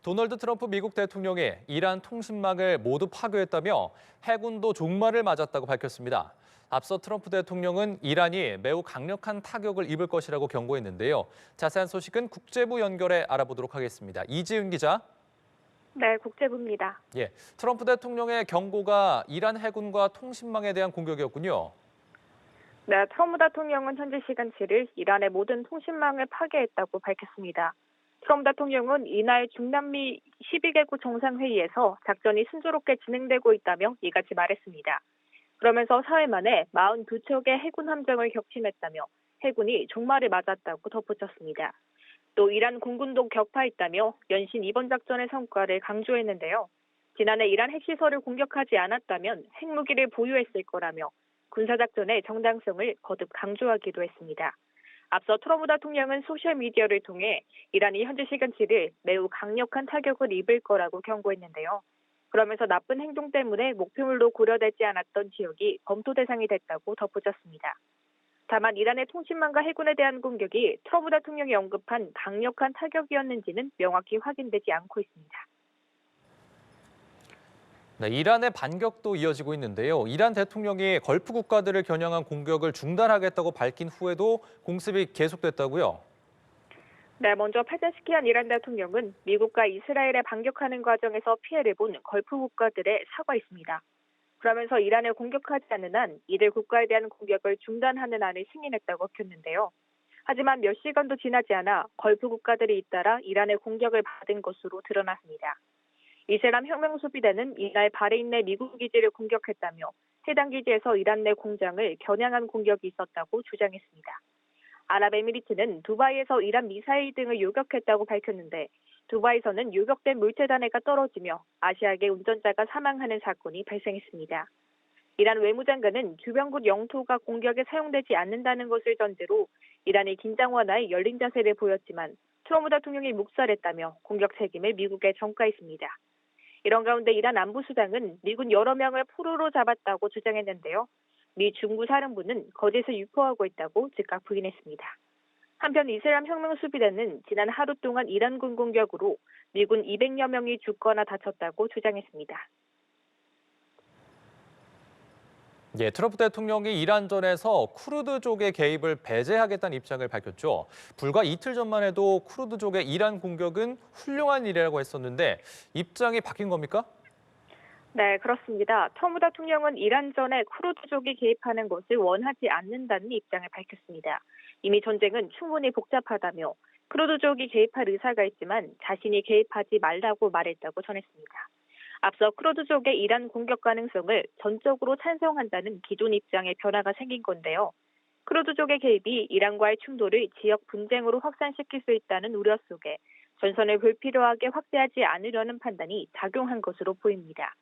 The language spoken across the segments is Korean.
도널드 트럼프 미국 대통령이 이란 통신망을 모두 파괴했다며 해군도 종말을 맞았다고 밝혔습니다. 앞서 트럼프 대통령은 이란이 매우 강력한 타격을 입을 것이라고 경고했는데요. 자세한 소식은 국제부 연결해 알아보도록 하겠습니다. 이지은 기자. 네, 국제부입니다. 예, 트럼프 대통령의 경고가 이란 해군과 통신망에 대한 공격이었군요. 네, 트럼프 대통령은 현지 시간 7일 이란의 모든 통신망을 파괴했다고 밝혔습니다. 트럼프 대통령은 이날 중남미 12개국 정상회의에서 작전이 순조롭게 진행되고 있다며 이같이 말했습니다. 그러면서 사흘 만에 42척의 해군 함정을 격침했다며 해군이 종말을 맞았다고 덧붙였습니다. 또 이란 공군도 격파했다며 연신 이번 작전의 성과를 강조했는데요. 지난해 이란 핵시설을 공격하지 않았다면 핵무기를 보유했을 거라며 군사작전의 정당성을 거듭 강조하기도 했습니다. 앞서 트럼프 대통령은 소셜미디어를 통해 이란이 현지 시간 7일 매우 강력한 타격을 입을 거라고 경고했는데요. 그러면서 나쁜 행동 때문에 목표물로 고려되지 않았던 지역이 검토 대상이 됐다고 덧붙였습니다. 다만 이란의 통신망과 해군에 대한 공격이 트럼프 대통령이 언급한 강력한 타격이었는지는 명확히 확인되지 않고 있습니다. 네, 이란의 반격도 이어지고 있는데요. 이란 대통령이 걸프 국가들을 겨냥한 공격을 중단하겠다고 밝힌 후에도 공습이 계속됐다고요? 네, 먼저 페제스키안 이란 대통령은 미국과 이스라엘에 반격하는 과정에서 피해를 본 걸프 국가들에 사과했습니다. 그러면서 이란을 공격하지 않는 한 이들 국가에 대한 공격을 중단하는 안을 승인했다고 밝혔는데요. 하지만 몇 시간도 지나지 않아 걸프 국가들이 잇따라 이란의 공격을 받은 것으로 드러났습니다. 이슬람 혁명수비대는 이날 바레인 내 미국 기지를 공격했다며 해당 기지에서 이란 내 공장을 겨냥한 공격이 있었다고 주장했습니다. 아랍에미리트는 두바이에서 이란 미사일 등을 요격했다고 밝혔는데 두바이에서는 요격된 물체단해가 떨어지며 아시아계 운전자가 사망하는 사건이 발생했습니다. 이란 외무장관은 주변국 영토가 공격에 사용되지 않는다는 것을 전제로 이란이 긴장 완화에 열린 자세를 보였지만 트럼프 대통령이 묵살했다며 공격 책임을 미국에 전가했습니다. 이런 가운데 이란 안보수장은 미군 여러 명을 포로로 잡았다고 주장했는데요. 미 중부사령부는 거짓을 유포하고 있다고 즉각 부인했습니다. 한편 이슬람 혁명수비대는 지난 하루 동안 이란군 공격으로 미군 200여 명이 죽거나 다쳤다고 주장했습니다. 예, 트럼프 대통령이 이란전에서 쿠르드족의 개입을 배제하겠다는 입장을 밝혔죠. 불과 이틀 전만 해도 쿠르드족의 이란 공격은 훌륭한 일이라고 했었는데 입장이 바뀐 겁니까? 네, 그렇습니다. 트럼프 대통령은 이란전에 쿠르드족이 개입하는 것을 원하지 않는다는 입장을 밝혔습니다. 이미 전쟁은 충분히 복잡하다며 쿠르드족이 개입할 의사가 있지만 자신이 개입하지 말라고 말했다고 전했습니다. 앞서 쿠르드족의 이란 공격 가능성을 전적으로 찬성한다는 기존 입장에 변화가 생긴 건데요. 쿠르드족의 개입이 이란과의 충돌을 지역 분쟁으로 확산시킬 수 있다는 우려 속에 전선을 불필요하게 확대하지 않으려는 판단이 작용한 것으로 보입니다.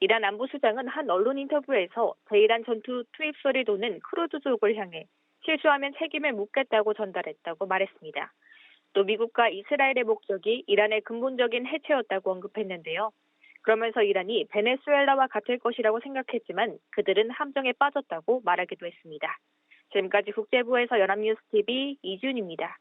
이란 안보수장은 한 언론 인터뷰에서 대이란 전투 투입설이 도는 쿠르드족을 향해 실수하면 책임을 묻겠다고 전달했다고 말했습니다. 또 미국과 이스라엘의 목적이 이란의 근본적인 해체였다고 언급했는데요. 그러면서 이란이 베네수엘라와 같을 것이라고 생각했지만 그들은 함정에 빠졌다고 말하기도 했습니다. 지금까지 국제부에서 연합뉴스TV 이준입니다.